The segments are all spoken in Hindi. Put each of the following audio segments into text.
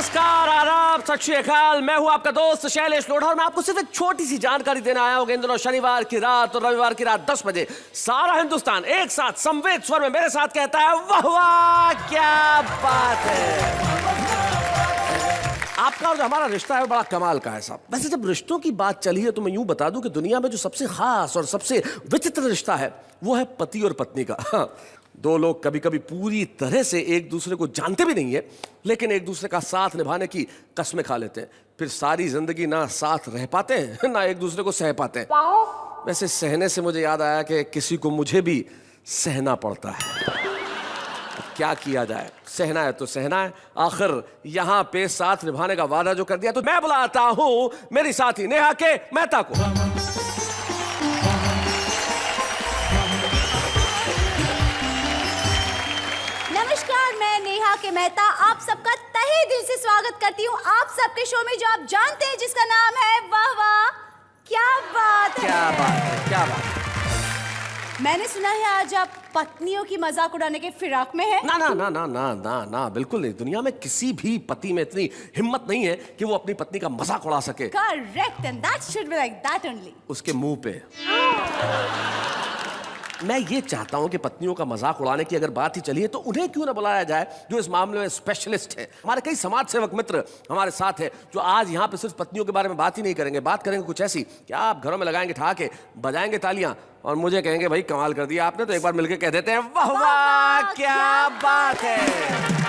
नमस्कार, आदाब, सत श्री अकाल। मैं हूं आपका दोस्त शैलेश लोढ़ा और मैं आपको सिर्फ एक छोटी सी जानकारी देने आया हूं कि इन दिनों शनिवार की रात और रविवार की रात 10 बजे सारा हिंदुस्तान एक साथ संवेद स्वर में मेरे साथ कहता है वाह वाह क्या बात है। आपका और जो हमारा रिश्ता है बड़ा कमाल का है साहब। वैसे जब रिश्तों की बात चली है तो मैं यूं बता दूं कि दुनिया में जो सबसे खास और सबसे विचित्र रिश्ता है वो है पति और पत्नी का। दो लोग कभी कभी पूरी तरह से एक दूसरे को जानते भी नहीं है, लेकिन एक दूसरे का साथ निभाने की कस्में खा लेते हैं, फिर सारी जिंदगी ना साथ रह पाते हैं ना एक दूसरे को सह पाते हैं। वैसे सहने से मुझे याद आया कि किसी को मुझे भी सहना पड़ता है। क्या किया जाए, सहना है तो सहना है। आखिर यहां पे साथ निभाने का वादा जो कर दिया, तो मैं बुलाता हूं मेरी साथी नेहा के मेहता को। नमस्कार, मैं नेहा के मेहता आप सबका तहे दिल से स्वागत करती हूँ आप सबके शो में जो आप जानते हैं, जिसका नाम है वाह वाह क्या बात है। क्या बात है, क्या बात है। मैंने सुना है आज आप पत्नियों की मजाक उड़ाने के फिराक में हैं। ना ना ना ना ना ना ना बिल्कुल नहीं। दुनिया में किसी भी पति में इतनी हिम्मत नहीं है कि वो अपनी पत्नी का मजाक उड़ा सके। Correct, and that should be like that only. उसके मुंह पे। मैं ये चाहता हूं कि पत्नियों का मजाक उड़ाने की अगर बात ही चली है तो उन्हें क्यों ना बुलाया जाए जो इस मामले में स्पेशलिस्ट है। हमारे कई समाज सेवक मित्र हमारे साथ है जो आज यहाँ पे सिर्फ पत्नियों के बारे में बात ही नहीं करेंगे, बात करेंगे कुछ ऐसी कि आप घरों में लगाएंगे ठहाके, बजाएंगे तालियां और मुझे कहेंगे भाई कमाल कर दिया आपने, तो एक बार मिलकर कह देते हैं वाह वाह क्या बात है।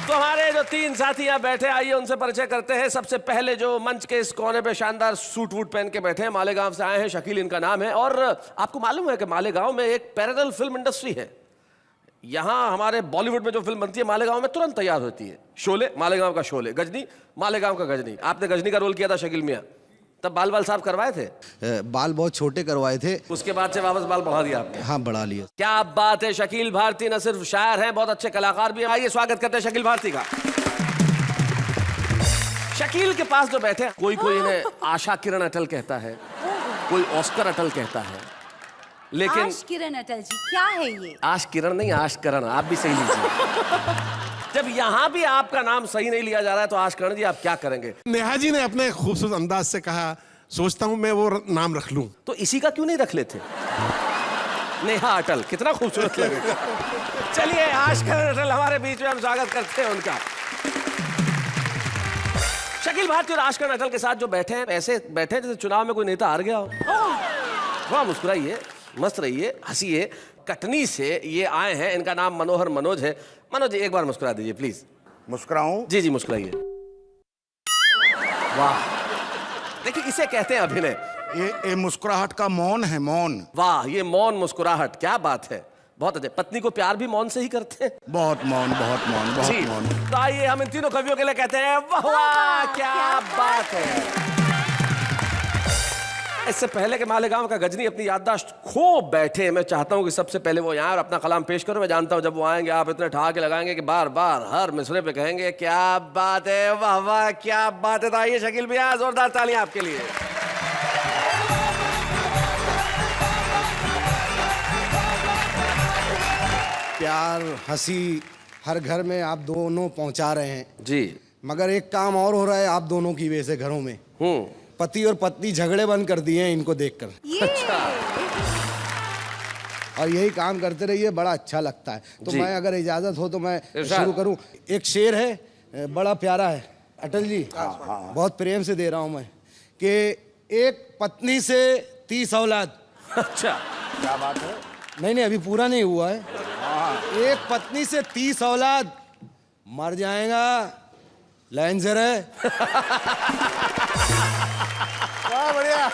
तो हमारे जो तीन साथी यहाँ बैठे, आइए उनसे परिचय करते हैं। सबसे पहले जो मंच के इस कोने पे शानदार सूट वूट पहन के बैठे हैं, मालेगांव से आए हैं, शकील इनका नाम है। और आपको मालूम है कि मालेगांव में एक पैरेलल फिल्म इंडस्ट्री है। यहाँ हमारे बॉलीवुड में जो फिल्म बनती है मालेगांव में तुरंत तैयार होती है। शोले मालेगांव का शोले, गजनी मालेगांव का गजनी। आपने गजनी का रोल किया था शकील मियाँ, तब बाल बाल साफ करवाए थे? बाल बहुत छोटे करवाए थे, उसके बाद से वापस बाल बढ़ा दिया आपने? हाँ बढ़ा लिया। क्या बात है। शकील भारती न सिर्फ शायर हैं, बहुत अच्छे कलाकार भी हैं। आइए स्वागत करते हैं शकील भारती का। शकील के पास जो बैठे, कोई कोई इन्हें आशा किरण अटल कहता है, कोई ऑस्कर अटल कहता है, लेकिन आश किरण अटल जी क्या है ये? आश किरण नहीं, आश करण। आप भी सही लीजिए। जब यहाँ भी आपका नाम सही नहीं लिया जा रहा है तो आश करण जी आप क्या करेंगे? नेहा जी ने अपने खूबसूरत अंदाज से कहा, सोचता हूं मैं वो नाम रख लूं। तो इसी का क्यों नहीं रख लेते? नेहा अटल, कितना खूबसूरत लगेगा। चलिए आश करण अटल हमारे बीच में, हम स्वागत करते हैं उनका। शकील भारती और आश करण अटल के साथ जो बैठे हैं, ऐसे बैठे जैसे चुनाव में कोई नेता हार गया हो। वाह, मुस्कुराइए, मस्त रहिए, हंसिए। कटनी से ये आए हैं, इनका नाम मनोहर मनोज है। मनोज जी एक बार मुस्कुरा दीजिए प्लीज। मुस्कुराऊं? जी जी मुस्कुराइए। वाह, देखिए इसे कहते हैं अभिनय। ये मुस्कुराहट का मौन है, मौन। वाह, ये मौन मुस्कुराहट, क्या बात है, बहुत अच्छे। पत्नी को प्यार भी मौन से ही करते हैं? बहुत मौन, बहुत मौन, बहुत जी। मौन। तो आइए हम इन तीनों कवियों के लिए कहते हैं वाह वाह क्या बात है। इससे पहले कि मालेगांव का गजनी अपनी याददाश्त खो बैठे, मैं चाहता हूं कि सबसे पहले वो यहाँ अपना कलाम पेश करो। मैं जानता हूं जब वो आएंगे आप इतने ठहाके लगाएंगे कि बार बार हर मिसरे पे कहेंगे क्या बात है, वाह वाह क्या बात है। तो आइए शकील भैया, जोरदार तालियां आपके लिए। प्यार हंसी हर घर में आप दोनों पहुंचा रहे हैं जी, मगर एक काम और हो रहा है आप दोनों की वजह से घरों में। पति और पत्नी झगड़े बंद कर दिए हैं इनको देखकर। अच्छा। और यही काम करते रहिए, बड़ा अच्छा लगता है। तो जी। मैं अगर इजाजत हो तो मैं शुरू करूं। एक शेर है, बड़ा प्यारा है अटल जी, बहुत प्रेम से दे रहा हूं मैं, कि एक पत्नी से 30 औलाद। अच्छा, क्या बात है? नहीं अभी पूरा नहीं हुआ है। एक पत्नी से 30 औलाद, मर जाएगा लाइन से रहे। बढ़िया।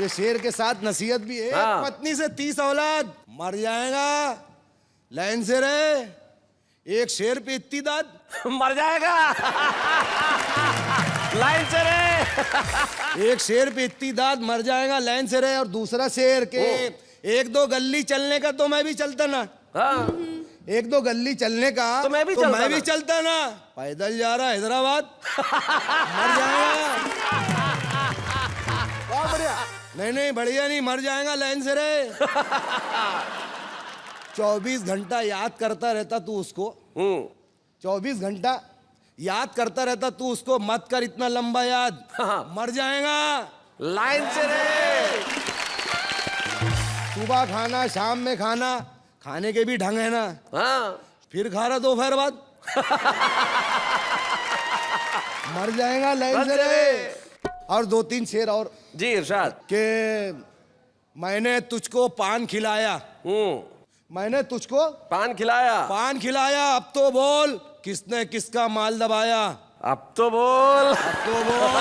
ये शेर के साथ नसीहत भी है। हाँ। एक पत्नी से 30 औलाद, मर जाएगा लाइन से रहे। एक शेर पे इतनी दाद, मर जाएगा लाइन से रहे। एक शेर पे इतनी दाद, मर जाएगा लाइन से रहे। और दूसरा शेर के एक दो गली चलने का तो मैं भी चलता ना। हाँ। एक दो गली चलने का तो मैं भी चलता ना। पैदल जा रहा हैदराबाद, मर जाएगा। नहीं नहीं बढ़िया नहीं, मर जाएगा लाइन से रे। 24 घंटा याद करता रहता तू उसको। 24 घंटा याद करता रहता तू उसको, मत कर इतना लंबा याद, मर जाएगा लाइन से रे। सुबह खाना, शाम में खाना, खाने के भी ढंग है ना। हाँ, फिर खा रहा दोपहर बाद। मर जाएगा लाइन से रे। और 2-3 शेर और जी इरशाद। के मैंने तुझको पान खिलाया, मैंने तुझको पान खिलाया, पान खिलाया, अब तो बोल किसने किसका माल दबाया। अब तो बोल। अब तो बोल।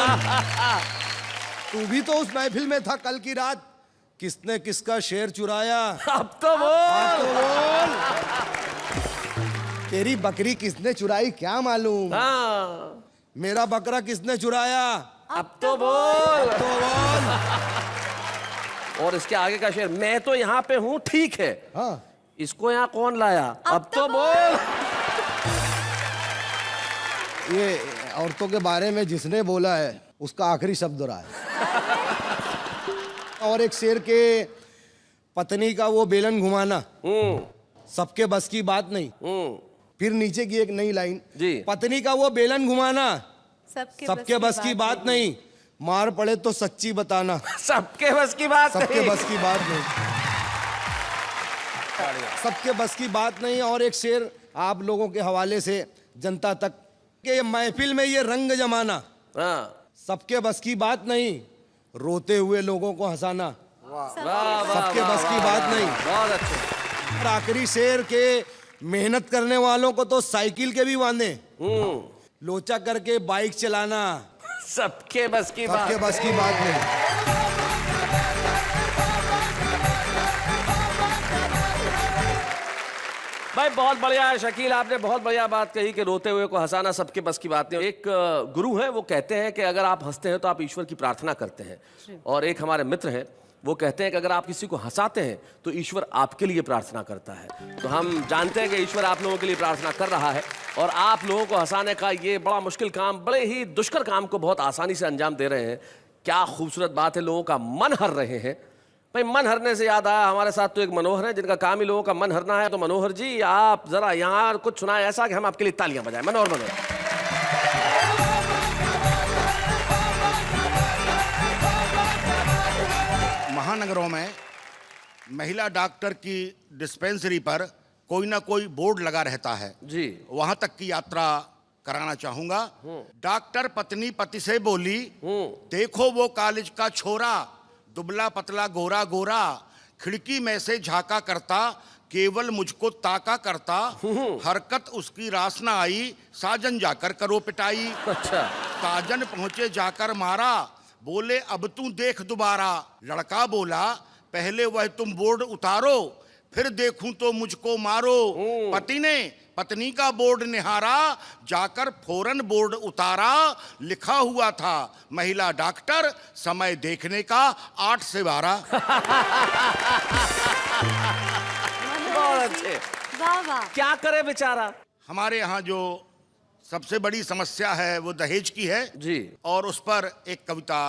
तू भी तो उस महफिल में था कल की रात, किसने किसका शेर चुराया। अब तो बोल। अब तो बोल। तेरी बकरी किसने चुराई क्या मालूम। हाँ, मेरा बकरा किसने चुराया। अब तो बोल। तो बोल। और इसके आगे का शेर, मैं तो यहाँ पे हूँ ठीक है, हाँ, इसको यहाँ कौन लाया। अब तो बोल। ये औरतों के बारे में जिसने बोला है उसका आखिरी शब्द रहा है। और एक शेर के, पत्नी का वो बेलन घुमाना सबके बस की बात नहीं। फिर नीचे की एक नई लाइन जी, पत्नी का वो बेलन घुमाना सबके बस की बात नहीं, मार पड़े तो सच्ची बताना। सबके बस की बात सबके नहीं। बस की बात नहीं, सबके बस की बात नहीं। और एक शेर आप लोगों के हवाले से जनता तक, के महफिल में ये रंग जमाना, हाँ, सबके बस की बात नहीं, रोते हुए लोगों को हंसाना वाह वाह, सबके वाह, बस की वाह, बात वाह, नहीं। बहुत अच्छे। और आखिरी शेर के, मेहनत करने वालों को तो साइकिल के भी वांदे, लोचा करके बाइक चलाना सबके बस की बात। सबके बस की बात नहीं। भाई बहुत बढ़िया है शकील, आपने बहुत बढ़िया बात कही कि रोते हुए को हंसाना सबके बस की बात नहीं। एक गुरु है, वो कहते हैं कि अगर आप हंसते हैं तो आप ईश्वर की प्रार्थना करते हैं। और एक हमारे मित्र हैं, वो कहते हैं कि अगर आप किसी को हंसाते हैं तो ईश्वर आपके लिए प्रार्थना करता है। तो हम जानते हैं कि ईश्वर आप लोगों के लिए प्रार्थना कर रहा है, और आप लोगों को हंसाने का ये बड़ा मुश्किल काम, बड़े ही दुष्कर काम को बहुत आसानी से अंजाम दे रहे हैं। क्या खूबसूरत बात है, लोगों का मन हर रहे हैं। भाई मन हरने से याद आया, हमारे साथ तो एक मनोहर है जिनका काम ही लोगों का मन हरना है। तो मनोहर जी, आप जरा यहाँ कुछ सुनाए ऐसा कि हम आपके लिए तालियां बजाएं। मनोहर। महानगरों में महिला डॉक्टर की डिस्पेंसरी पर कोई ना कोई बोर्ड लगा रहता है जी, वहां तक की यात्रा कराना चाहूंगा। डॉक्टर पत्नी पति से बोली, देखो वो कॉलेज का छोरा, दुबला पतला गोरा गोरा, खिड़की में से झांका करता, केवल मुझको ताका करता, हरकत उसकी रास न आई, साजन जाकर करो पिटाई। अच्छा। साजन पहुंचे जाकर मारा, बोले अब तू देख दोबारा। लड़का बोला, पहले वह तुम बोर्ड उतारो, फिर देखूं तो मुझको मारो। पति ने पत्नी का बोर्ड निहारा, जाकर फौरन बोर्ड उतारा। लिखा हुआ था महिला डॉक्टर, समय देखने का 8 से 12। बहुत अच्छे। वाह वाह। क्या करे बेचारा। हमारे यहाँ जो सबसे बड़ी समस्या है वो दहेज की है जी, और उस पर एक कविता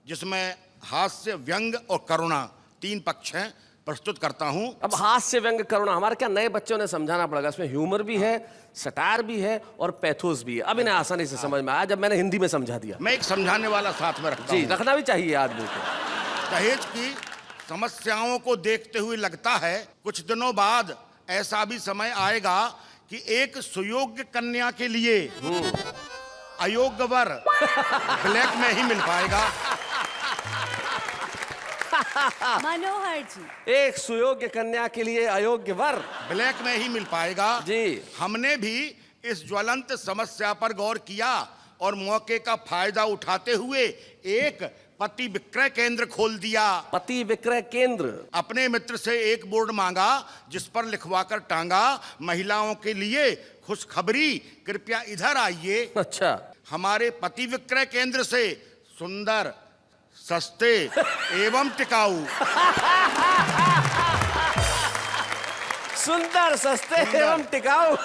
जिसमें हास्य, व्यंग और करुणा 3 पक्ष हैं, प्रस्तुत करता हूं। अब हास्य, व्यंग, करुणा, हमारे क्या नए बच्चों ने समझाना पड़ेगा। इसमें ह्यूमर भी है, सटायर भी है और पैथोस भी है। अब इन्हें आसानी से समझ में आया जब मैंने हिंदी में समझा दिया। मैं एक समझाने वाला साथ में रखता जी, हूं। रखना भी चाहिए आदमी को। दहेज की समस्याओं को देखते हुए लगता है कुछ दिनों बाद ऐसा भी समय आएगा कि एक सुयोग्य कन्या के लिए अयोग्य वर ब्लैक में ही मिल पाएगा। मनोहर जी, एक सुयोग्य कन्या के लिए अयोग्य वर ब्लैक में ही मिल पाएगा जी। हमने भी इस ज्वलंत समस्या पर गौर किया और मौके का फायदा उठाते हुए एक पति विक्रय केंद्र खोल दिया। पति विक्रय केंद्र। अपने मित्र से एक बोर्ड मांगा जिस पर लिखवाकर टांगा, महिलाओं के लिए खुशखबरी, कृपया इधर आइए। अच्छा। हमारे पति विक्रय केंद्र से सुंदर, सस्ते एवं टिकाऊ, सुंदर, सस्ते एवं टिकाऊ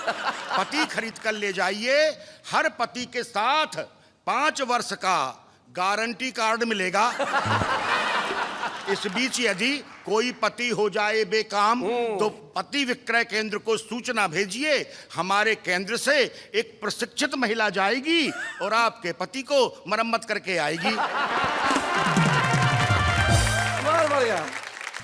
पति खरीद कर ले जाइए। हर पति के साथ 5 वर्ष का गारंटी कार्ड मिलेगा। इस बीच यदि कोई पति हो जाए बेकाम तो पति विक्रय केंद्र को सूचना भेजिए। हमारे केंद्र से एक प्रशिक्षित महिला जाएगी और आपके पति को मरम्मत करके आएगी। बहुत बढ़िया।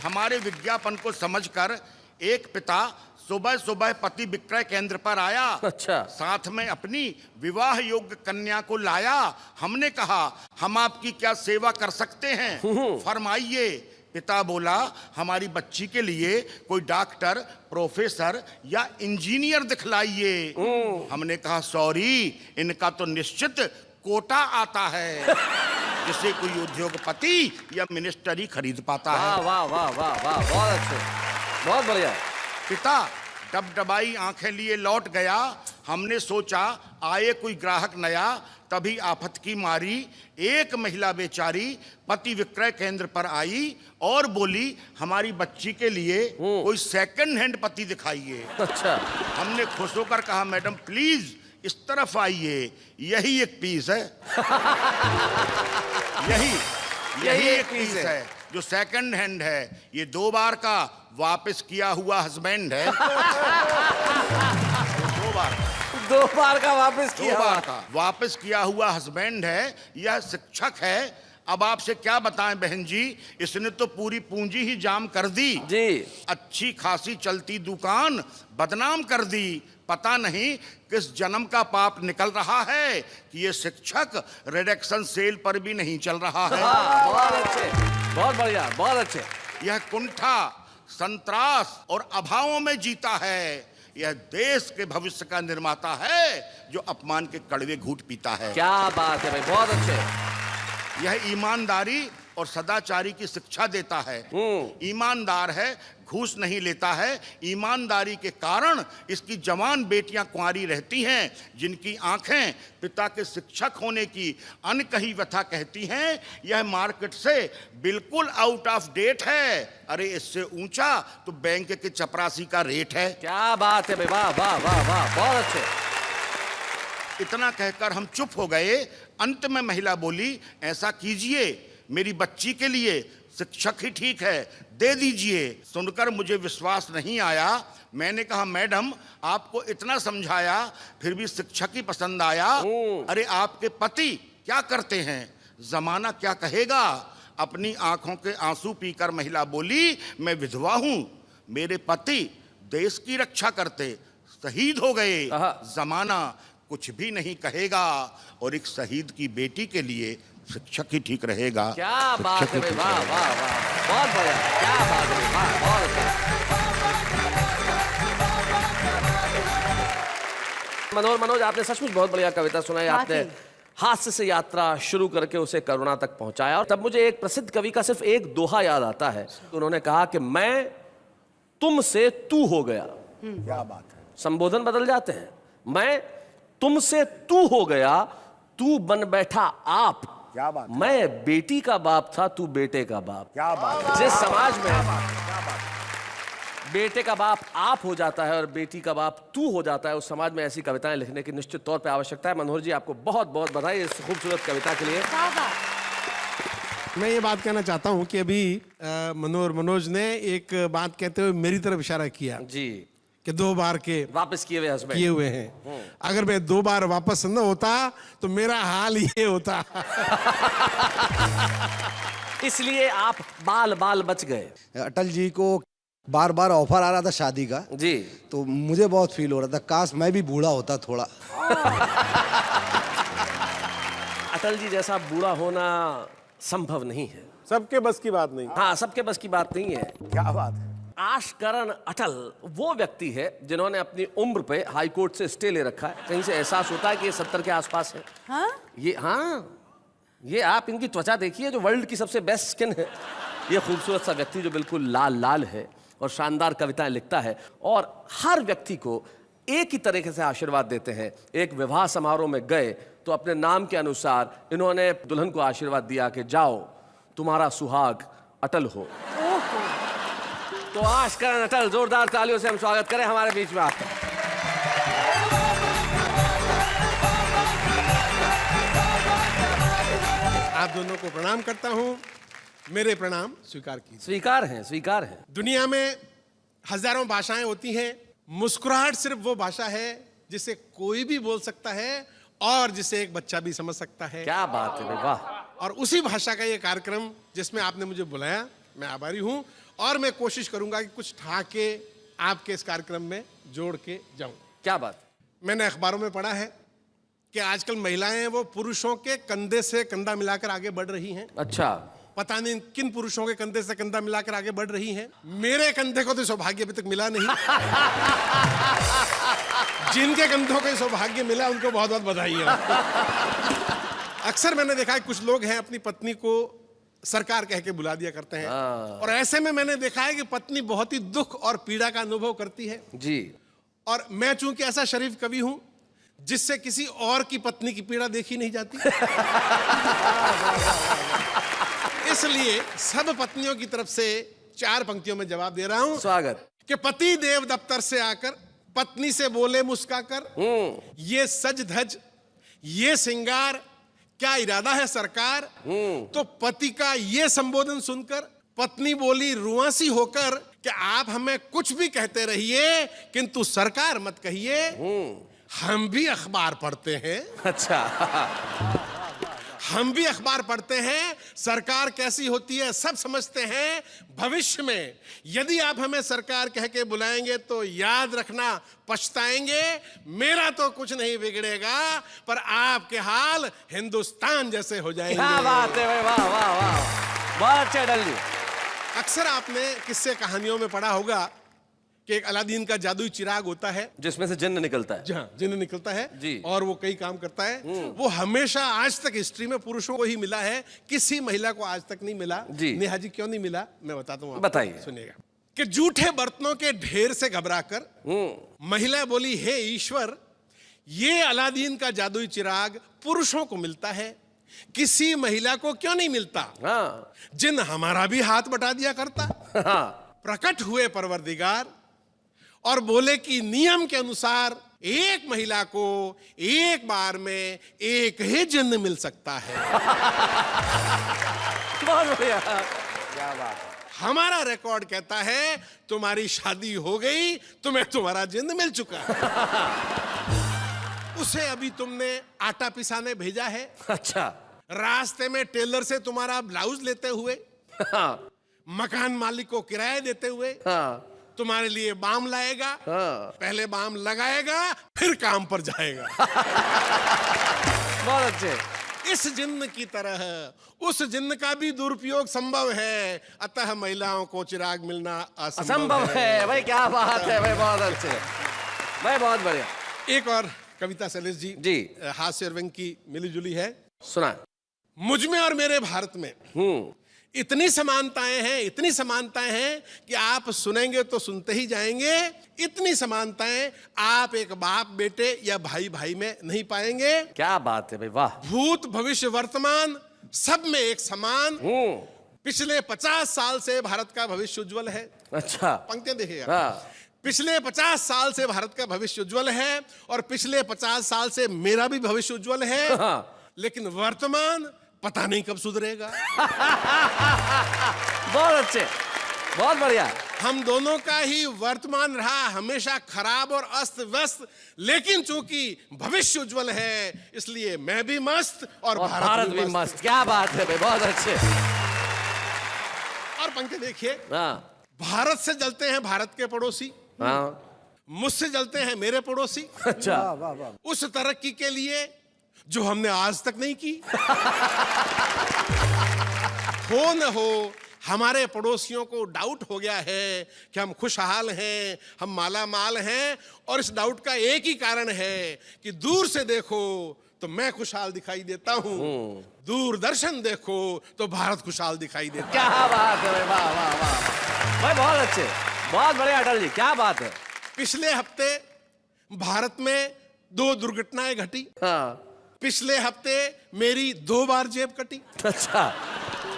हमारे विज्ञापन को समझकर एक पिता सुबह सुबह पति विक्रय केंद्र पर आया। अच्छा। साथ में अपनी विवाह योग्य कन्या को लाया। हमने कहा, हम आपकी क्या सेवा कर सकते हैं, फरमाइए। पिता बोला, हमारी बच्ची के लिए कोई डॉक्टर, प्रोफेसर या इंजीनियर दिखलाइए। हमने कहा, सॉरी, इनका तो निश्चित कोटा आता है जिसे कोई उद्योगपति या मिनिस्टर ही खरीद पाता है। वाह वाह वाह वाह, बहुत अच्छे, बहुत बढ़िया। पिता डबडबाई आंखें लिए लौट गया। हमने सोचा आए कोई ग्राहक नया, तभी आफत की मारी एक महिला बेचारी पति विक्रय केंद्र पर आई और बोली, हमारी बच्ची के लिए कोई सेकंड हैंड पति दिखाइए। अच्छा। हमने खुश होकर कहा, मैडम प्लीज इस तरफ आइए, यही एक पीस है। यही एक पीस है जो सेकंड हैंड है। ये 2 बार का वापस किया हुआ हस्बैंड है। 2 बार का वापस किया। 2 बार का वापस किया हुआ हस्बैंड है। यह शिक्षक है। अब आपसे क्या बताएं बहन जी, इसने तो पूरी पूंजी ही जाम कर दी जी। अच्छी खासी चलती दुकान बदनाम कर दी। पता नहीं किस जन्म का पाप निकल रहा है कि ये शिक्षक रिडक्शन सेल पर भी नहीं चल रहा है। बहुत अच्छे, बहुत बढ़िया, बहुत अच्छे। यह कुंठा, संत्रास और अभावों में जीता है। यह देश के भविष्य का निर्माता है जो अपमान के कड़वे घूंट पीता है। क्या बात है भाई, बहुत अच्छे। यह ईमानदारी और सदाचारी की शिक्षा देता है। ईमानदार है, घूस नहीं लेता है। ईमानदारी के कारण इसकी जवान बेटियां कुंवारी रहती हैं, जिनकी आंखें पिता के शिक्षक होने की अनकही व्यथा कहती हैं। यह मार्केट से बिल्कुल आउट ऑफ डेट है। अरे इससे ऊंचा तो बैंक के चपरासी का रेट है। क्या बात है भाई, वाह वाह वाह वाह, बहुत अच्छे। इतना कहकर हम चुप हो गए। अंत में महिला बोली, ऐसा कीजिए, मेरी बच्ची के लिए शिक्षक ही ठीक है, दे दीजिए। सुनकर मुझे विश्वास नहीं आया। मैंने कहा, मैडम आपको इतना समझाया फिर भी शिक्षक ही पसंद आया। अरे आपके पति क्या करते हैं, जमाना क्या कहेगा। अपनी आंखों के आंसू पीकर महिला बोली, मैं विधवा हूं, मेरे पति देश की रक्षा करते शहीद हो गए। जमाना कुछ भी नहीं कहेगा और एक शहीद की बेटी के लिए शिक्षक ही ठीक रहेगा। क्या बात है भाई, वाह वाह वाह, बहुत बढ़िया, क्या बात है, वाह, बहुत अच्छा। मनोज, आपने सचमुच बहुत बढ़िया कविता सुनाई। आपने हास्य से यात्रा शुरू करके उसे करुणा तक पहुंचाया। और तब मुझे एक प्रसिद्ध कवि का सिर्फ एक दोहा याद आता है। उन्होंने कहा कि मैं तुमसे तू हो गया। क्या बात है। संबोधन बदल जाते हैं। मैं तुमसे तू हो गया, तू बन बैठा आप। क्या बात है। मैं बेटी का बाप था, तू बेटे का बाप। क्या बात है। जिस समाज में बेटे का बाप आप हो जाता है और बेटी का बाप तू हो जाता है, उस समाज में ऐसी कविताएं लिखने की निश्चित तौर पे आवश्यकता है। मनोहर जी, आपको बहुत बहुत बधाई इस खूबसूरत कविता के लिए। मैं ये बात कहना चाहता हूँ कि अभी मनोज ने एक बात कहते हुए मेरी तरफ इशारा किया जी कि 2 बार के वापस किए हुए हस्बैंड किए हुए हैं। अगर मैं 2 बार वापस न होता तो मेरा हाल ये होता। इसलिए आप बाल बाल बच गए। अटल जी को बार बार ऑफर आ रहा था शादी का जी, तो मुझे बहुत फील हो रहा था, काश मैं भी बूढ़ा होता थोड़ा। अटल जी जैसा बूढ़ा होना संभव नहीं है। सबके बस की बात नहीं। हाँ, सबके बस की बात नहीं है। क्या बात है। आशकरण अटल वो व्यक्ति है जिन्होंने अपनी उम्र पे हाई कोर्ट से स्टे ले रखा है। कहीं से एहसास होता है कि ये 70 के आसपास है। ये आप इनकी त्वचा देखिए, जो वर्ल्ड की सबसे बेस्ट स्किन है। ये खूबसूरत सा व्यक्ति जो बिल्कुल लाल लाल है और शानदार कविताएं लिखता है और हर व्यक्ति को एक ही तरीके से आशीर्वाद देते हैं। एक विवाह समारोह में गए तो अपने नाम के अनुसार इन्होंने दुल्हन को आशीर्वाद दिया कि जाओ, तुम्हारा सुहाग अटल हो। तो आशकरण अटल, जोरदार तालियों से हम स्वागत करें हमारे बीच में आपका। आप दोनों को प्रणाम करता हूं। मेरे प्रणाम स्वीकार कीजिए। स्वीकार है, स्वीकार है। दुनिया में हजारों भाषाएं होती हैं, मुस्कुराहट सिर्फ वो भाषा है जिसे कोई भी बोल सकता है और जिसे एक बच्चा भी समझ सकता है। क्या बात है भाई, वाह। और उसी भाषा का ये कार्यक्रम जिसमें आपने मुझे बुलाया, मैं आभारी हूं और मैं कोशिश करूंगा कि कुछ ठहाके आपके इस कार्यक्रम में जोड़ के जाऊं। क्या बात। मैंने अखबारों में पढ़ा है कि आजकल महिलाएं वो पुरुषों के कंधे से कंधा मिलाकर आगे बढ़ रही हैं। अच्छा। पता नहीं किन पुरुषों के कंधे से कंधा मिलाकर आगे बढ़ रही हैं। मेरे कंधे को तो सौभाग्य अभी तक मिला नहीं। जिनके कंधों को सौभाग्य मिला उनको बहुत बहुत बधाई है। अक्सर मैंने देखा है कुछ लोग हैं अपनी पत्नी को सरकार कह के बुला दिया करते हैं, और ऐसे में मैंने देखा है कि पत्नी बहुत ही दुख और पीड़ा का अनुभव करती है जी। और मैं चूंकि ऐसा शरीफ कवि हूं जिससे किसी और की पत्नी की पीड़ा देखी नहीं जाती, इसलिए सब पत्नियों की तरफ से 4 पंक्तियों में जवाब दे रहा हूं। स्वागत। कि पति देव दफ्तर से आकर पत्नी से बोले मुस्काकर, ये सज धज ये सिंगार क्या इरादा है सरकार। तो पति का ये संबोधन सुनकर पत्नी बोली रुआसी होकर कि आप हमें कुछ भी कहते रहिए किंतु सरकार मत कहिए, हम भी अखबार पढ़ते हैं। अच्छा। हम भी अखबार पढ़ते हैं, सरकार कैसी होती है सब समझते हैं। भविष्य में यदि आप हमें सरकार कह के बुलाएंगे तो याद रखना पछताएंगे। मेरा तो कुछ नहीं बिगड़ेगा पर आपके हाल हिंदुस्तान जैसे हो जाएंगे। क्या बात है भाई, वाह वाह वाह, बहुत अच्छा अटल जी। अक्सर आपने किस्से कहानियों में पढ़ा होगा कि एक अलादीन का जादुई चिराग होता है जिसमें से जिन्न निकलता है। जहां जिन्न निकलता है जी। और वो कई काम करता है। वो हमेशा आज तक हिस्ट्री में पुरुषों को ही मिला है, किसी महिला को आज तक नहीं मिला। जी। नेहा जी क्यों नहीं मिला मैं बताता हूँ, बताइए। सुनिएगा। कि जूठे बर्तनों के ढेर से घबराकर महिला बोली, हे ईश्वर, ये अलादीन का जादुई चिराग पुरुषों को मिलता है, किसी महिला को क्यों नहीं मिलता। हाँ। जिन हमारा भी हाथ बटा दिया करता। हाँ। प्रकट हुए परवरदिगार और बोले कि नियम के अनुसार एक महिला को एक बार में एक ही जिन्न मिल सकता है। बहुत बढ़िया। क्या बात है। हमारा रिकॉर्ड कहता है तुम्हारी शादी हो गई, तुम्हें तुम्हारा जिन्न मिल चुका है। उसे अभी तुमने आटा पिसाने भेजा है। अच्छा। रास्ते में टेलर से तुम्हारा ब्लाउज लेते हुए, हाँ। मकान मालिक को किराया देते हुए हाँ। तुम्हारे लिए बाम लाएगा। हाँ। पहले बाम लगाएगा फिर काम पर जाएगा। बहुत अच्छे। इस जिन्न की तरह उस जिन्न का भी दुरुपयोग संभव है, अतः महिलाओं को चिराग मिलना असंभव है। भाई क्या बात है भाई, बहुत अच्छे भाई, बहुत बढ़िया। एक और कविता शैलेश जी जी। हास्य और व्यंग की मिली जुली है। सुना। मुझ में और मेरे भारत में इतनी समानताएं हैं, इतनी समानताएं हैं कि आप सुनेंगे तो सुनते ही जाएंगे। इतनी समानताएं आप एक बाप बेटे या भाई भाई में नहीं पाएंगे। क्या बात है भाई, वाह। भूत भविष्य वर्तमान सब में एक समान। पिछले 50 साल से भारत का भविष्य उज्जवल है। अच्छा। पंक्तियां देखिएगा। हाँ। पिछले 50 साल से भारत का भविष्य उज्जवल है और पिछले 50 साल से मेरा भी भविष्य उज्जवल है। हाँ। लेकिन वर्तमान पता नहीं कब सुधरेगा। बहुत अच्छे, बहुत बढ़िया। हम दोनों का ही वर्तमान रहा हमेशा खराब और अस्त व्यस्त, लेकिन चूंकि भविष्य उज्जवल है इसलिए मैं भी मस्त और भारत भी मस्त। क्या बात है भाई, बहुत अच्छे। और पंक्ति देखिए। हाँ। भारत से जलते हैं भारत के पड़ोसी, हाँ। मुझसे जलते हैं मेरे पड़ोसी। अच्छा। उस तरक्की के लिए जो हमने आज तक नहीं की। हो न हो हमारे पड़ोसियों को डाउट हो गया है कि हम खुशहाल हैं, हम माला माल हैं, और इस डाउट का एक ही कारण है कि दूर से देखो तो मैं खुशहाल दिखाई देता हूं, दूरदर्शन देखो तो भारत खुशहाल दिखाई देता है। क्या बात है भाई, वाह वाह वाह भाई, बहुत अच्छे, बहुत बढ़िया अटल जी, क्या बात है। पिछले हफ्ते भारत में 2 दुर्घटनाएं घटी। हाँ। पिछले हफ्ते मेरी 2 बार जेब कटी। अच्छा।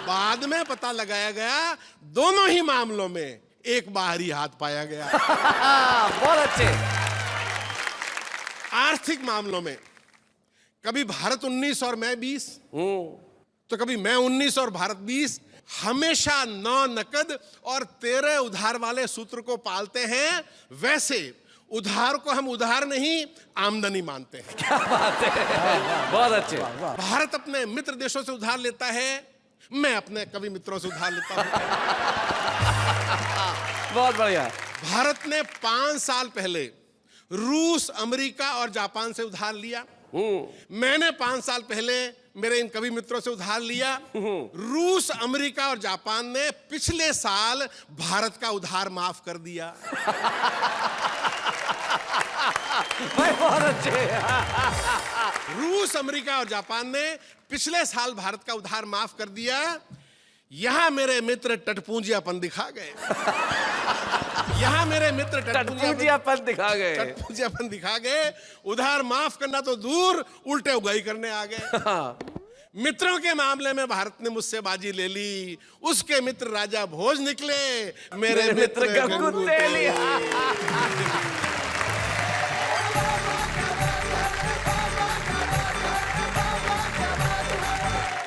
बाद में पता लगाया गया दोनों ही मामलों में एक बाहरी हाथ पाया गया। बहुत अच्छे। आर्थिक मामलों में कभी भारत 19 और मैं 20, तो कभी मैं 19 और भारत 20, हमेशा 9 नकद और 13 उधार वाले सूत्र को पालते हैं, वैसे उधार को हम उधार नहीं आमदनी मानते हैं। क्या बात है, बहुत अच्छे। भारत अपने मित्र देशों से उधार लेता है, मैं अपने कवि मित्रों से उधार लेता हूं। बहुत बढ़िया। भारत ने 5 साल पहले रूस, अमेरिका और जापान से उधार लिया। मैंने 5 साल पहले मेरे इन कवि मित्रों से उधार लिया। रूस, अमेरिका और जापान ने पिछले साल भारत का उधार माफ कर दिया। बहुत अच्छे। रूस, अमेरिका और जापान ने पिछले साल भारत का उधार माफ कर दिया। यहां मेरे मित्र टटपूंजियापन दिखा गए। यहां मेरे मित्र टटपूंजियापन दिखा गए। उधार माफ करना तो दूर, उल्टे उगाई करने आ गए। मित्रों के मामले में भारत ने मुझसे बाजी ले ली। उसके मित्र राजा भोज निकले, मेरे मित्र गंगू तेली।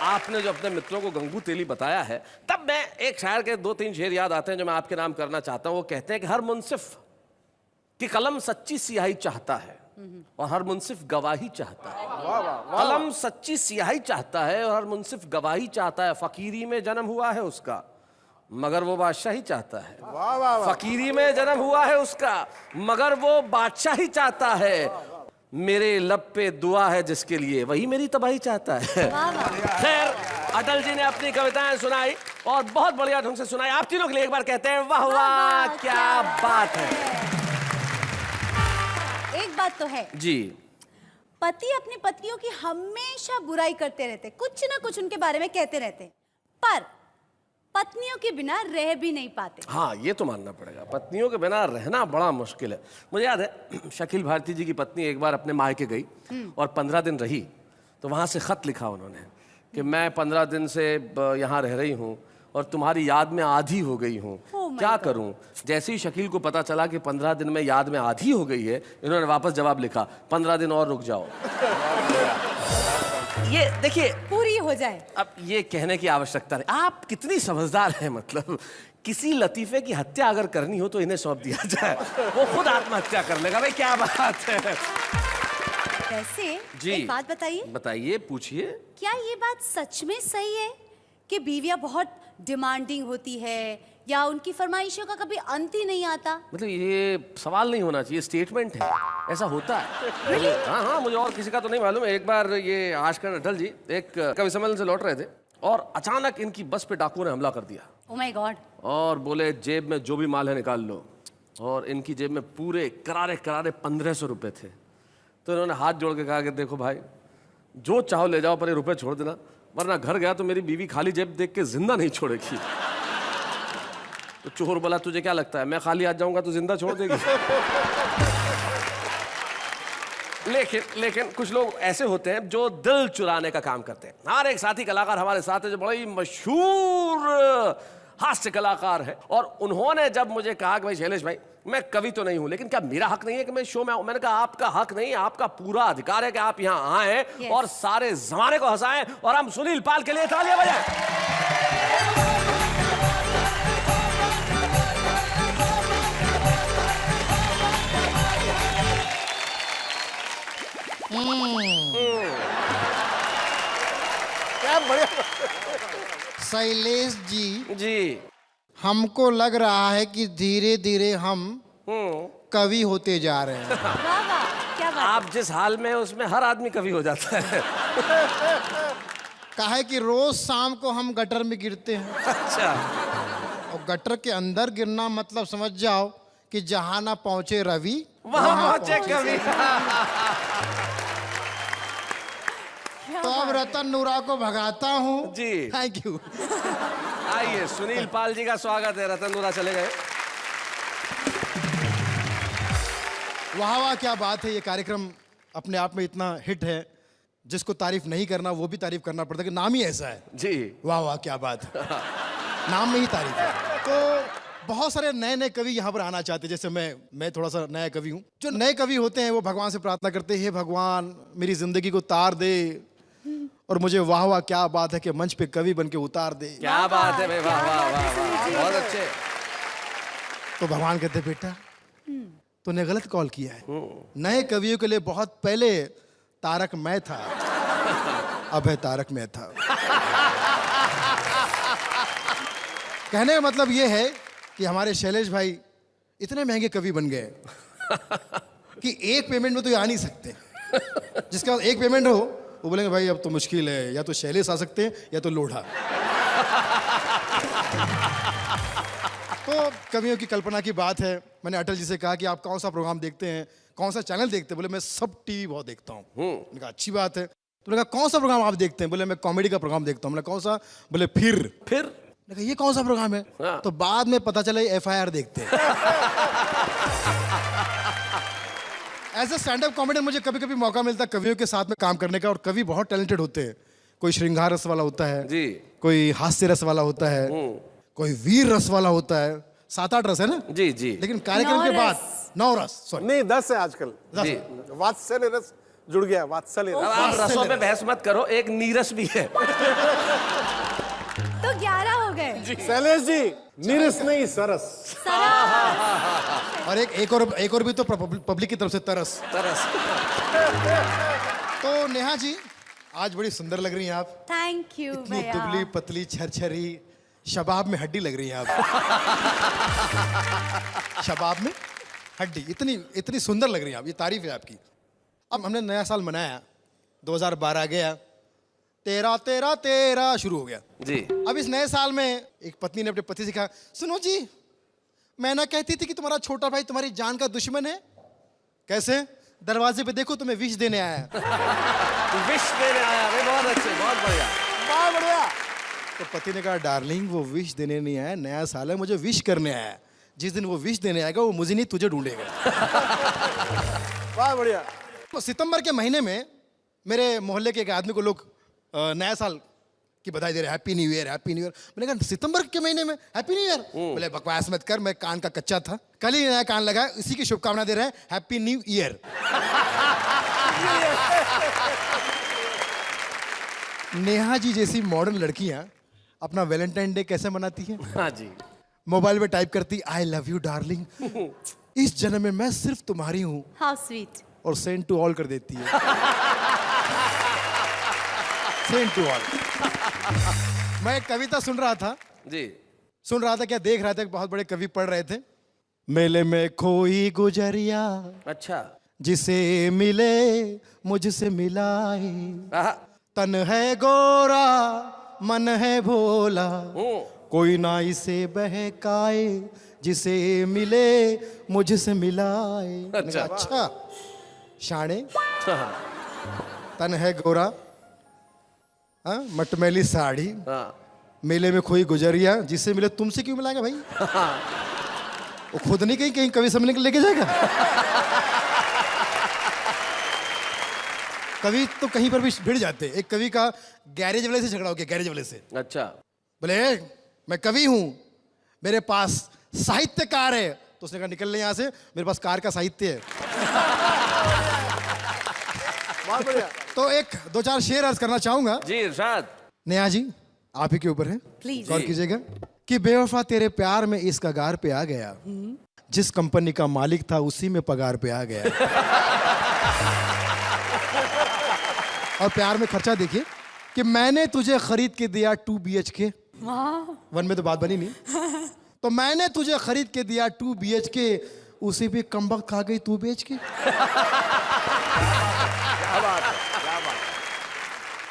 आपने जो अपने मित्रों को गंगू तेली बताया है, तब मैं एक शायर के 2-3 शेर याद आते हैं जो मैं आपके नाम करना चाहता हूं। वो कहते हैं कि हर मुंसिफ की कलम सच्ची सियाही चाहता है और हर मुंसिफ गवाही चाहता है। कलम सच्ची सियाही चाहता है और हर मुंसिफ गवाही चाहता है। फकीरी में जन्म हुआ है उसका, मगर वो बादशाही चाहता है। फकीरी में जन्म हुआ है उसका, मगर वो बादशाही चाहता है। मेरे लब पे दुआ है जिसके लिए, वही मेरी तबाही चाहता है। खैर, अटल जी ने अपनी कविताएं सुनाई और बहुत बढ़िया ढंग से सुनाई। आप तीनों के लिए एक बार कहते हैं वाह वाह, क्या बात है। एक बात तो है जी, पति अपनी पत्नियों की हमेशा बुराई करते रहते, कुछ ना कुछ उनके बारे में कहते रहते, पर पत्नियों के बिना रह भी नहीं पाते। हाँ, ये तो मानना पड़ेगा, पत्नियों के बिना रहना बड़ा मुश्किल है। मुझे याद है शकील भारती जी की पत्नी एक बार अपने मायके गई और 15 दिन रही, तो वहाँ से खत लिखा उन्होंने कि मैं 15 दिन से यहाँ रह रही हूँ और तुम्हारी याद में आधी हो गई हूँ, क्या करूँ। जैसे ही शकील को पता चला कि 15 दिन में याद में आधी हो गई है, इन्होंने वापस जवाब लिखा 15 दिन और रुक जाओ। ये देखिए, पूरी हो जाए। अब ये कहने की आवश्यकता नहीं। आप कितनी समझदार हैं, मतलब किसी लतीफे की हत्या अगर करनी हो तो इन्हें सौंप दिया जाए, वो खुद आत्महत्या कर लेगा। भाई क्या बात है। वैसे जी, एक बात बताइए। बताइए, पूछिए। क्या ये बात सच में सही है कि बीवियां बहुत डिमांडिंग होती है या उनकी फरमाइशों का कभी अंत ही नहीं आता? मतलब ये सवाल नहीं होना चाहिए, स्टेटमेंट है, ऐसा होता है। हाँ हाँ, मुझे और किसी का तो नहीं मालूम। एक बार ये आजकल अटल जी एक कवि सम्मेलन से लौट रहे थे और अचानक इनकी बस पे डाकुओं ने हमला कर दिया। Oh my God. और बोले जेब में जो भी माल है निकाल लो, और इनकी जेब में पूरे करारे करारे 1500 रुपए थे। तो इन्होंने हाथ जोड़ के कहा कि देखो भाई, जो चाहो ले जाओ, पर ये रुपए छोड़ देना, वरना घर गया तो मेरी बीवी खाली जेब देख के जिंदा नहीं छोड़ेगी। तो चोर बोला तुझे क्या लगता है मैं खाली हाथ जाऊंगा तो जिंदा छोड़ देगी? लेकिन कुछ लोग ऐसे होते हैं जो दिल चुराने का काम करते हैं। हमारे एक साथी कलाकार हमारे साथ है जो बड़ी मशहूर हास्य कलाकार है, और उन्होंने जब मुझे कहा कि भाई शैलेश भाई, मैं कवि तो नहीं हूं, लेकिन क्या मेरा हक नहीं है कि मैं शो में आऊं? मैंने कहा आपका हक नहीं, आपका पूरा अधिकार है कि आप यहां आए और सारे जमाने को हंसाएं। और हम सुनील पाल के लिए तालियां बजाएं। क्या बढ़िया। शैलेश जी, जी, हमको लग रहा है कि धीरे धीरे हम कवि होते जा रहे हैं। वाह वाह, क्या बात। आप जिस हाल में उसमें हर आदमी कवि हो जाता है। काहे कि रोज शाम को हम गटर में गिरते हैं, अच्छा, और गटर के अंदर गिरना मतलब समझ जाओ कि जहां ना पहुंचे रवि वहां पहुंचे कवि। तो अब रतन नूरा को भगाता हूँ जी। Thank you. आइए, सुनील पाल जी का स्वागत है। रतन नूरा चले गए। वाह वाह, क्या बात है। ये कार्यक्रम अपने आप में इतना हिट है, जिसको तारीफ नहीं करना वो भी तारीफ करना पड़ता है कि नाम ही ऐसा है। जी, वाह वाह, क्या बात है। नाम में ही तारीफ है। तो बहुत सारे नए नए कवि यहाँ पर आना चाहते हैं, जैसे मैं थोड़ा सा नया कवि हूँ। जो नए कवि होते हैं वो भगवान से प्रार्थना करते हैं, हे भगवान मेरी जिंदगी को तार दे, और मुझे वाह वाह क्या बात है कि मंच पे कवि बन के उतार दे। क्या बात है भाई, वाह वाह वाह वाह, बहुत अच्छे। तो भगवान कहते बेटा तूने गलत कॉल किया है। नए कवियों के लिए बहुत पहले तारक मैं था, अब है तारक मैं था। कहने का मतलब ये है कि हमारे शैलेश भाई इतने महंगे कवि बन गए कि एक पेमेंट में तो ये आ नहीं सकते। जिसका एक पेमेंट हो वो बोलेंगे भाई अब तो मुश्किल है, या तो शैलेश आ सकते हैं या तो लोढ़ा। तो कवियों की कल्पना की बात है। मैंने अटल जी से कहा कि आप कौन सा प्रोग्राम देखते हैं, कौन सा चैनल देखते हैं? बोले मैं सब टीवी बहुत देखता हूँ। मैंने कहा अच्छी बात है। तो मैंने कहा कौन सा प्रोग्राम आप देखते हैं? बोले मैं कॉमेडी का प्रोग्राम देखता हूँ। मैंने कौन सा? बोले फिर। मैंने कहा ये कौन सा प्रोग्राम है? हाँ। तो बाद में पता चला FIR देखते हैं। As a stand up comedian मुझे कभी कभी मौका मिलता है कवियों के साथ में काम करने का, और कवि बहुत टैलेंटेड होते हैं। कोई श्रृंगार रस वाला होता है जी, कोई हास्य रस वाला होता है, कोई वीर रस वाला होता है। 7-8 रस है ना? जी जी। लेकिन कार्यक्रम के बाद 9 रस, सॉरी नहीं 10 है आजकल। जी। वात्सल्य रस जुड़ गया, वात्सल्य अब रस। आप रसों पे बहस मत करो, एक नीरस भी है। तो 11 हो गए। शैलेश जी नीरस नहीं सरस। और एक और भी तो पब्लिक की तरफ से तरस। तो नेहा जी आज बड़ी सुंदर लग रही हैं आप। थैंक यू इतनी भैया। दुबली पतली छरछरी, शबाब में हड्डी लग रही हैं आप। शबाब में हड्डी, इतनी सुंदर लग रही हैं आप। ये तारीफ है आपकी। अब हमने नया साल मनाया, 2012 गया, तेरा तेरा तेरा शुरू हो गया जी। अब इस नए साल में एक पत्नी ने अपने पति से कहा, सुनो जी मैं ना कहती थी कि तुम्हारा छोटा भाई तुम्हारी जान का दुश्मन है। कैसे? दरवाजे पे देखो तुम्हें विश देने आया है। विश देने आया भाई, बहुत अच्छे, बहुत बढ़िया। वाह बढ़िया। तो पति ने कहा, डार्लिंग वो विश देने नहीं आया, नया साल है, मुझे विश करने आया है। जिस दिन वो विश देने आएगा वो मुझे नहीं तुझे ढूंढेगा। वाह बढ़िया। तो सितंबर के महीने में मेरे मोहल्ले के एक आदमी को लोग नया साल की बधाई दे रहे, happy new year, happy new year. मैंने कहा सितंबर के महीने में हैप्पी न्यू ईयर? बोले बकवास मत कर, मैं कान का कच्चा था, कल ही नया कान लगा, इसी की शुभकामना दे रहे हैं, happy new year. Neha ji जैसी मॉडर्न लड़कियां अपना वैलेंटाइन डे कैसे मनाती हैं? हाँ जी। मोबाइल में टाइप करती, आई लव यू डार्लिंग, इस जन्म में मैं सिर्फ तुम्हारी हूं, हाउ स्वीट। और सेंड टू ऑल कर देती है। Send to all. मैं एक कविता सुन रहा था, क्या देख रहा था, एक बहुत बड़े कवि पढ़ रहे थे। मेले में खोई गुजरिया, अच्छा। जिसे मिले मुझसे मिलाए, आहा। तन है गोरा मन है भोला, कोई ना इसे बहकाए, जिसे मिले मुझसे मिलाए। मैंने कहा, अच्छा शाणे, तन है गोरा, हाँ, मटमैली साड़ी, मेले में खोई गुजरिया, जिससे मिले तुमसे क्यों मिलाएगा भाई? वो खुद नहीं कहीं कवि सम्मेलन के लेके जाएगा। कवि तो कहीं पर भी भिड़ जाते। एक कवि का गैरेज वाले से झगड़ा हो गया, गैरेज वाले से। अच्छा। बोले मैं कवि हूं, मेरे पास साहित्यकार है। तो उसने कहा निकल ले यहां से, मेरे पास कार का साहित्य है। बहुत बढ़िया। तो एक 2-4 शेर अर्ज करना चाहूंगा। जी इरशाद। नेहा जी आप ही के ऊपर है, Please. गौर कीजिएगा। कि बेवफा तेरे प्यार में इस कगार पे आ गया, जिस कंपनी का मालिक था उसी में पगार पे आ गया। और प्यार में खर्चा देखिए कि मैंने तुझे खरीद के दिया 2 BHK। वन में तो बात बनी नहीं। तो मैंने तुझे खरीद के दिया 2 BHK, उसी भी कमबख्त खा गई 2 BHK।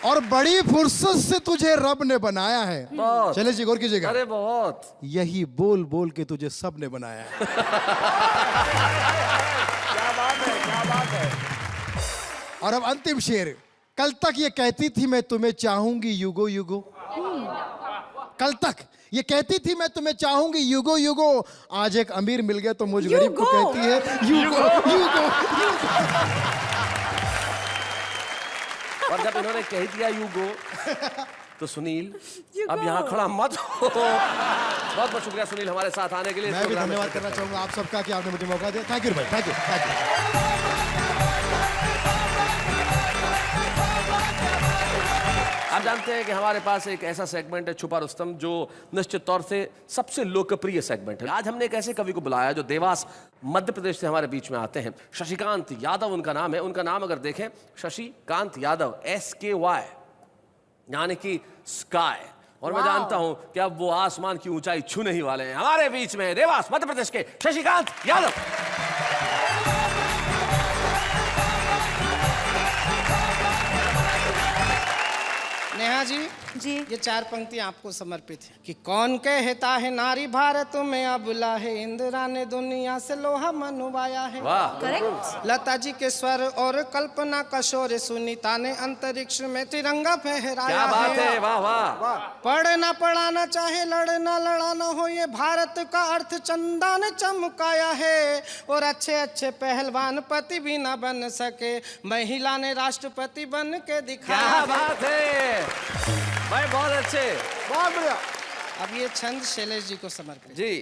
और बड़ी फुर्सत से तुझे रब ने बनाया है। बहुत। चले जी गौर कीजिएगा। अरे बहुत। यही बोल बोल के तुझे सब ने बनाया है। क्या बात है, क्या बात है। और अब अंतिम शेर। कल तक ये कहती थी मैं तुम्हें चाहूंगी युगो युगो, कल तक ये कहती थी मैं तुम्हें चाहूंगी युगो युगो, आज एक अमीर मिल गया तो मुझ गरीब को कहती है युगो युगो युगो। और जब इन्होंने कह दिया यू गो, तो सुनील अब यहाँ खड़ा मत हो। बहुत बहुत शुक्रिया सुनील हमारे साथ आने के लिए। मैं भी धन्यवाद करना चाहूंगा आप सबका कि आपने मुझे मौका दिया। थैंक यू भाई, थैंक यू। आप जानते हैं कि हमारे पास एक ऐसा सेगमेंट है छुपा रुस्तम, जो निश्चित तौर से सबसे लोकप्रिय सेगमेंट है। आज हमने एक ऐसे कवि को बुलाया जो देवास मध्य प्रदेश से हमारे बीच में आते हैं। शशिकांत यादव उनका नाम है। उनका नाम अगर देखें, शशिकांत यादव, SKY, यानी कि स्काई। और मैं जानता हूं कि अब वो आसमान की ऊंचाई छूने ही वाले हैं। हमारे बीच में देवास मध्य प्रदेश के शशिकांत यादव। नेहा जी, ये 4 पंक्तियां आपको समर्पित है कि कौन कहता है नारी भारत में अबला है, इंदिरा ने दुनिया से लोहा मनवाया है। वाह, करेक्ट। लता जी के स्वर और कल्पना का शोर, सुनीता ने अंतरिक्ष में तिरंगा फहराया क्या बात है, वाह वाह। पढ़ना पढ़ाना चाहे लड़ना लड़ाना हो, ये भारत का अर्थ चंदा ने चमकाया है। और अच्छे अच्छे पहलवान पति भी ना बन सके, महिला ने राष्ट्रपति बन के दिखाया। क्या बात है भाई, बहुत अच्छे, बहुत बढ़िया। अब ये छंद शैलेश जी को समर्पित जी।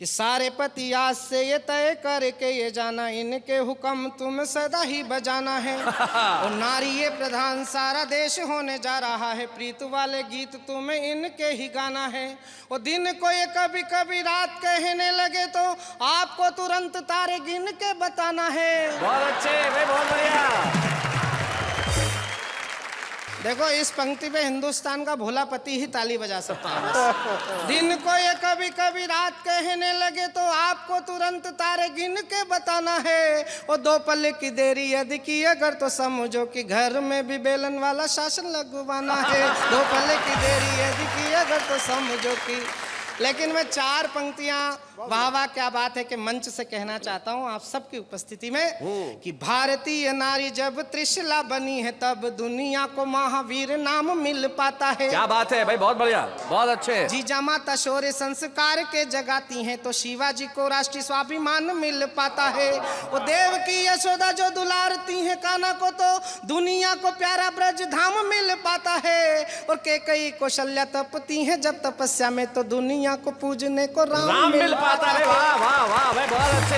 कि सारे पति आज से ये तय करके ये जाना, इनके हुक्म तुम सदा ही बजाना है। और नारी ये प्रधान सारा देश होने जा रहा है, प्रीत वाले गीत तुम्हें इनके ही गाना है। और दिन को ये कभी कभी रात कहने लगे तो आपको तुरंत तारे गिन के बताना है। बहुत अच्छे भाई, बहुत बढ़िया। देखो, इस पंक्ति पे हिंदुस्तान का भोला पति ही ताली बजा सकता है। दिन को ये कभी कभी रात कहने लगे तो आपको तुरंत तारे गिन के बताना है। और 2 पल की देरी यदि की अगर तो समझो कि घर में भी बेलन वाला शासन लगवाना है। 2 पल की देरी यदि की अगर तो समझो कि। लेकिन मैं 4 पंक्तियां वाह वाह क्या बात है कि मंच से कहना चाहता हूं आप सबकी उपस्थिति में कि भारतीय नारी जब त्रिशला बनी है, तब दुनिया को महावीर नाम मिल पाता है। क्या बात है भाई, बहुत बढ़िया, बहुत अच्छे। जीजा माता शौर्य संस्कार के जगाती हैं, तो शिवाजी को राष्ट्रीय स्वाभिमान मिल पाता है। वो देव की यशोदा जो दुलारती हैं कान्हा को, तो दुनिया को प्यारा ब्रज धाम मिल पाता है। और कैकेयी कौशल्या तपती हैं जब तपस्या में, तो दुनिया को पूजने को राम मिल पाता है। वाह वाह वाह भाई, बहुत अच्छे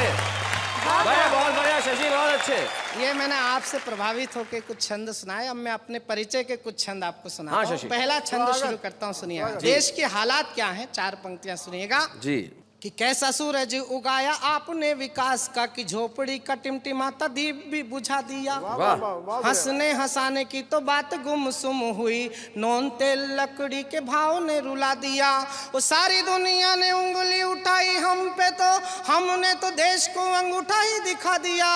भाई, बहुत बढ़िया शशि, बहुत अच्छे। ये मैंने आपसे प्रभावित होकर कुछ छंद सुनाए। अब मैं अपने परिचय के कुछ छंद आपको सुनाता हूं। शशि। पहला छंद शुरू करता हूं, सुनिएगा। देश के हालात क्या हैं, 4 पंक्तियां सुनिएगा जी। कि कैसा सूरज उगाया आपने विकास का, कि झोपड़ी का टिमटिमाता दीप भी बुझा दिया। हंसने हंसाने की तो बात गुमसुम हुई, नॉन तेल लकड़ी के भाव ने रुला दिया। वो सारी दुनिया ने उंगली उठाई हम पे, तो हमने तो देश को अंगूठा ही दिखा दिया।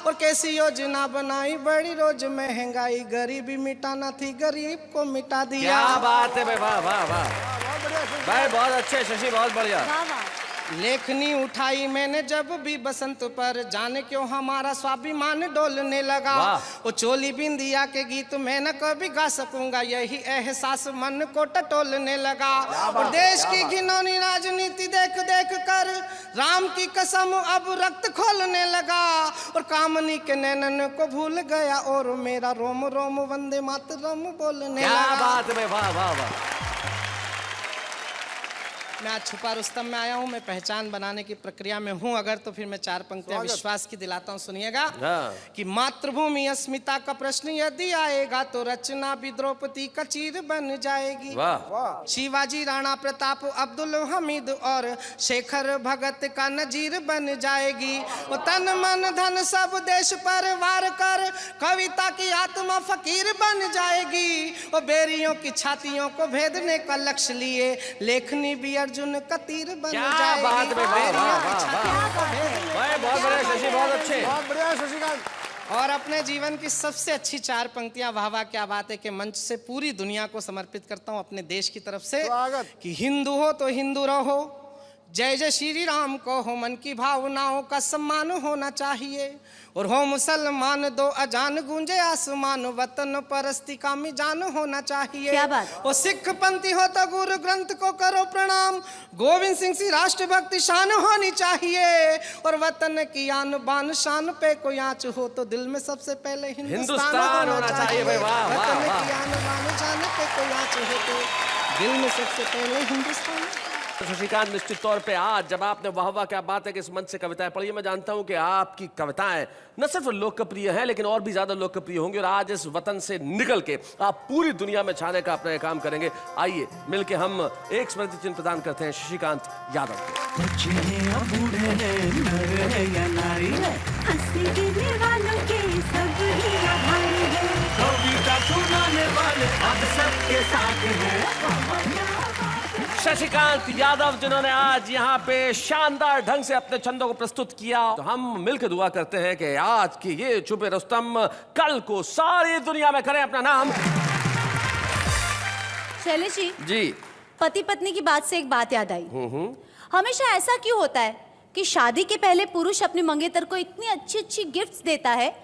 और कैसी योजना बनाई बड़ी रोज महंगाई, गरीबी मिटाना थी गरीब को मिटा दिया। क्या बात है भाई, वाह वाह वाह भाई, बहुत अच्छे शशि, बहुत बढ़िया। लेखनी उठाई मैंने जब भी बसंत पर, जाने क्यों हमारा स्वाभिमान डोलने लगा। वो चोली बिंदिया के गीत मैं न कभी गा सकूंगा, यही एहसास मन को टटोलने लगा। और देश की घिनौनी राजनीति देख देख कर राम की कसम अब रक्त खोलने लगा। और कामनी के नैनन को भूल गया, और मेरा रोम रोम वंदे मातरम बोलने लगा। क्या बात है, वाह वाह वाह। मैं आज छुपा रुस्तम में आया हूं, मैं पहचान बनाने की प्रक्रिया में हूं। अगर तो फिर मैं 4 पंक्तियां विश्वास की दिलाता हूं, सुनिएगा। कि मातृभूमि अस्मिता का प्रश्न यदि आएगा, तो रचना भी द्रौपदी का चीर बन जाएगी। शिवाजी, राणा प्रताप, अब्दुल हमीद और शेखर भगत का नजीर बन जाएगी। वो तन मन धन सब देश पर वार कर, कविता की आत्मा फकीर बन जाएगी। वो बेरियों की छातियों को भेदने का लक्ष्य लिए, लेखनी भी अर्जुन का तीर बन जाएगी। क्या बात है, वाह वाह वाह, बहुत बढ़िया शशि, बहुत अच्छे, बहुत बढ़िया शशिकांत। और अपने जीवन की सबसे अच्छी 4 पंक्तियां वाह वाह क्या बात है के मंच से पूरी दुनिया को समर्पित करता हूं अपने देश की तरफ से। कि हिंदू हो तो हिंदू रहो, जय जय श्री राम को हो, मन की भावनाओं का सम्मान होना चाहिए। और हो मुसलमान दो अजान गूंजे आसमान, वतन परस्ती का मिजान होना चाहिए। क्या बात। और सिख पंथी हो तो गुरु ग्रंथ को करो प्रणाम, गोविंद सिंह सी राष्ट्रभक्ति शान होनी चाहिए। और वतन की आन बान शान पे कोई आँच हो, तो दिल में सबसे पहले हिंदुस्तान होना चाहिए। वतन की आन बान शान पे कोई आँच हो, तो दिल में सबसे पहले हिंदुस्तान। शशिकांत, निश्चित तौर पे आज जब आपने वाह वाह क्या बात है कि इस मंच से कविताएं पढ़ी, मैं जानता हूं कि आपकी कविताएं न सिर्फ लोकप्रिय हैं लेकिन और भी ज्यादा लोकप्रिय होंगी और आज इस वतन से निकल के आप पूरी दुनिया में छाने का अपना काम करेंगे। आइए मिलके हम एक स्मृति चिन्ह प्रदान करते हैं शशिकांत यादव को। शशिकांत यादव जिन्होंने आज यहाँ पे शानदार ढंग से अपने छंदों को प्रस्तुत किया, तो हम मिलकर दुआ करते हैं कि आज की ये छुपे रुस्तम कल को सारी दुनिया में करें अपना नाम। शैलेश जी, पति पत्नी की बात से एक बात याद आई। हमेशा ऐसा क्यों होता है कि शादी के पहले पुरुष अपने मंगेतर को इतनी अच्छी अच्छी गिफ्ट्स देता है,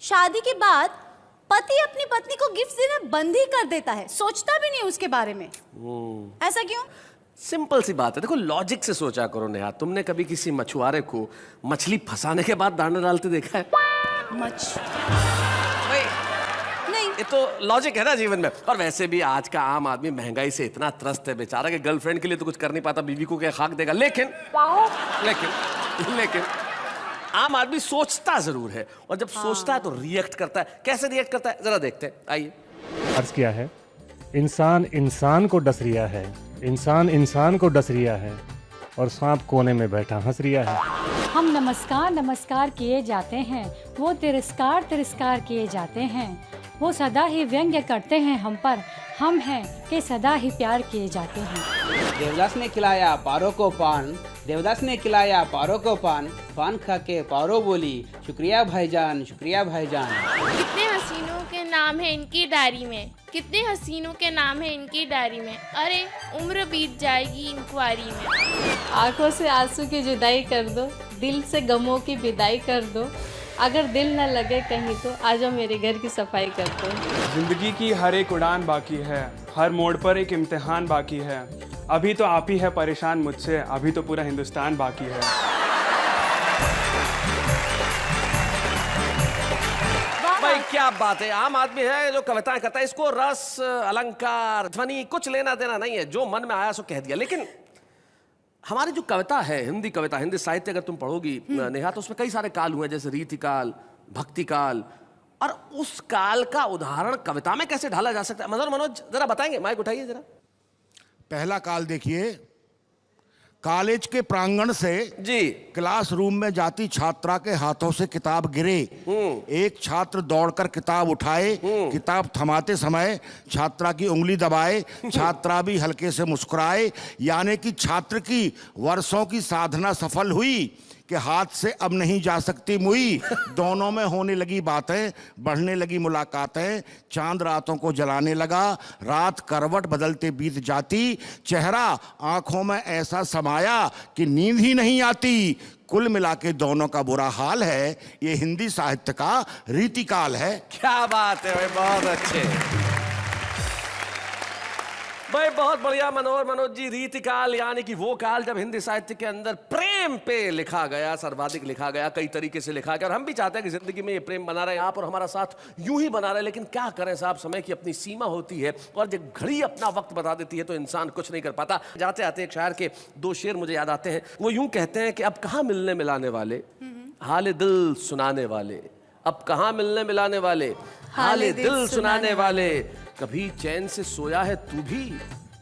शादी के बाद पति अपनी पत्नी को गिफ्ट देना बंद ही कर देता है, सोचता भी नहीं उसके बारे में। ऐसा क्यों? सिंपल सी बात है, देखो लॉजिक से सोचा करो नेहा। तुमने कभी किसी मछुआरे को मछली फंसाने के बाद दाना डालते देखा है? नहीं, ये तो लॉजिक है ना जीवन में। और वैसे भी आज का आम आदमी महंगाई से इतना त्रस्त है बेचारा कि गर्लफ्रेंड के लिए तो कुछ कर नहीं पाता, बीवी को क्या खाक देगा। लेकिन आम आदमी सोचता जरूर है, और जब सोचता है तो रिएक्ट करता है। कैसे रिएक्ट करता है जरा देखते हैं, आइए। अर्ज किया है, इंसान इंसान को डस रिया है, इंसान इंसान को डस रिया है, और सांप कोने में बैठा हंस रिया है। हम नमस्कार नमस्कार किए जाते हैं, वो तिरस्कार तिरस्कार किए जाते हैं, वो सदा ही व्यंग्य करते हैं हम पर, हम हैं कि सदा ही प्यार किए जाते हैं। देवदास ने खिलाया पारों को पान, देवदास ने खिलाया पारों को पान, पान खा के पारो बोली शुक्रिया भाईजान, शुक्रिया भाईजान। कितने हसीनों के नाम है इनकी डायरी में, कितने हसीनों के नाम है इनकी डायरी में, अरे उम्र बीत जाएगी इंक्वायरी में। आंखों से आंसू की जुदाई कर दो, दिल से गमों की विदाई कर दो, अगर दिल न लगे कहीं तो आजो मेरे घर की सफाई कर दो। जिंदगी की हर एक उड़ान बाकी है, हर मोड़ पर एक इम्तिहान बाकी है, अभी तो आप ही है परेशान मुझसे, अभी तो पूरा हिंदुस्तान बाकी है। भाई क्या बात है, आम आदमी है जो कविताएं करता है, इसको रस अलंकार ध्वनि कुछ लेना देना नहीं है, जो मन में आया सो कह दिया। लेकिन हमारी जो कविता है, हिंदी कविता, हिंदी साहित्य अगर तुम पढ़ोगी नेहा, तो उसमें कई सारे काल हुए, जैसे रीति काल, भक्ति काल, और उस काल का उदाहरण कविता में कैसे ढाला जा सकता है? मनोज जरा बताएंगे, माइक उठाइए जरा। पहला काल देखिए, कॉलेज के प्रांगण से जी क्लासरूम में जाती छात्रा के हाथों से किताब गिरे, एक छात्र दौड़कर किताब उठाए, किताब थमाते समय छात्रा की उंगली दबाए, छात्रा भी हल्के से मुस्कुराए, यानी कि छात्र की वर्षों की साधना सफल हुई कि हाथ से अब नहीं जा सकती मुई। दोनों में होने लगी बातें, बढ़ने लगी मुलाकातें, चांद रातों को जलाने लगा, रात करवट बदलते बीत जाती, चेहरा आंखों में ऐसा समाया कि नींद ही नहीं आती। कुल मिला के दोनों का बुरा हाल है, ये हिंदी साहित्य का रीतिकाल है। क्या बात है भाई, बहुत अच्छे भाई, बहुत बढ़िया मनोज जी। रीतिकाल यानी कि वो काल जब हिंदी साहित्य के अंदर प्रेम पे लिखा गया, सर्वाधिक लिखा गया, कई तरीके से लिखा गया, और हम भी चाहते हैं कि जिंदगी में ये प्रेम बना रहे आप और हमारा साथ यूं ही बना रहे। लेकिन क्या करें साहब, समय की अपनी सीमा होती है, और जब घड़ी अपना वक्त बता देती है तो इंसान कुछ नहीं कर पाता। जाते आते एक शायर के दो शेर मुझे याद आते हैं, वो यूं कहते हैं कि अब कहाँ मिलने मिलाने वाले, हाले दिल सुनाने वाले, अब कहाँ मिलने मिलाने वाले, हाले दिल सुनाने वाले, कभी चैन से सोया है तू भी,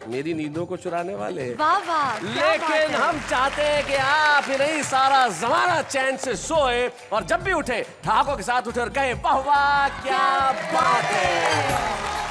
मेरी नींदों को चुराने वाले। वाह वाह, लेकिन हम चाहते हैं कि आप ही नहीं, सारा जमाना चैन से सोए, और जब भी उठे ठाकों के साथ उठे और कहे वाह वाह क्या बात है।